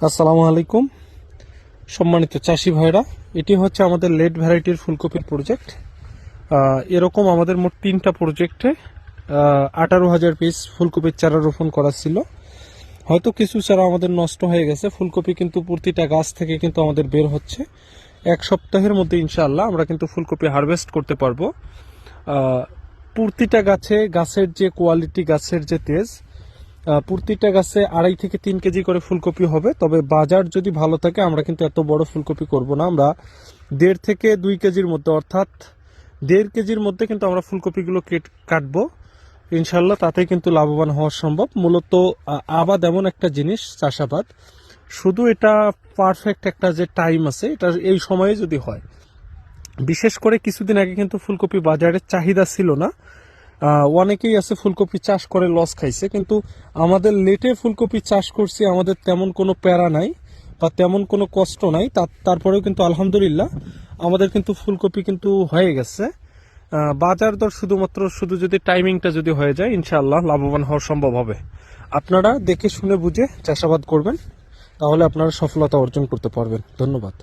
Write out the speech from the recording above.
আসসালামু আলাইকুম সম্মানিত চাষি ভাইরা, এটি হচ্ছে আমাদের লেট ভ্যারাইটির ফুলকপির প্রজেক্ট। এরকম আমাদের মোট 3টা প্রজেক্টে 18,000 পিস ফুলকপির চারা রোপণ করা ছিল। হয়তো কিছু চারা আমাদের নষ্ট হয়ে গেছে। ফুলকপি কিন্তু প্রতিটা গাছ থেকে কিন্তু আমাদের বের হচ্ছে। এক সপ্তাহের মধ্যে ইনশাআল্লাহ আমরা কিন্তু ফুলকপি হারভেস্ট করতে পারবো। প্রতিটা গাছের যে কোয়ালিটি, গাছের যে তেজ, প্রতিটা গাছে 2.5 থেকে 3 কেজি করে ফুলকপি হবে। তবে বাজার যদি ভালো থাকে আমরা কিন্তু এত বড় ফুলকপি করব না। আমরা 1.5 থেকে 2 কেজির মধ্যে, অর্থাৎ 1.5 কেজির মধ্যে কিন্তু আমরা ফুলকপিগুলো কাটবো ইনশাল্লাহ। তাতে কিন্তু লাভবান হওয়া সম্ভব। মূলত আবাদ এমন একটা জিনিস, চাষাবাদ, শুধু এটা পারফেক্ট একটা যে টাইম আছে, এটা এই সময়ে যদি হয়। বিশেষ করে কিছুদিন আগে কিন্তু ফুলকপি বাজারে চাহিদা ছিল না। অনেকেই আছে ফুলকপি চাষ করে লস খাইছে, কিন্তু আমাদের লেটে ফুলকপি চাষ করছি, আমাদের তেমন কোনো প্যারা নাই বা তেমন কোনো কষ্ট নাই। তারপরেও কিন্তু আলহামদুলিল্লাহ আমাদের কিন্তু ফুলকপি কিন্তু হয়ে গেছে। বাজার দর শুধু যদি টাইমিংটা যদি হয়ে যায়, ইনশাআল্লাহ লাভবান হওয়া সম্ভব হবে। আপনারা দেখে শুনে বুঝে চাষাবাদ করবেন, তাহলে আপনারা সফলতা অর্জন করতে পারবেন। ধন্যবাদ।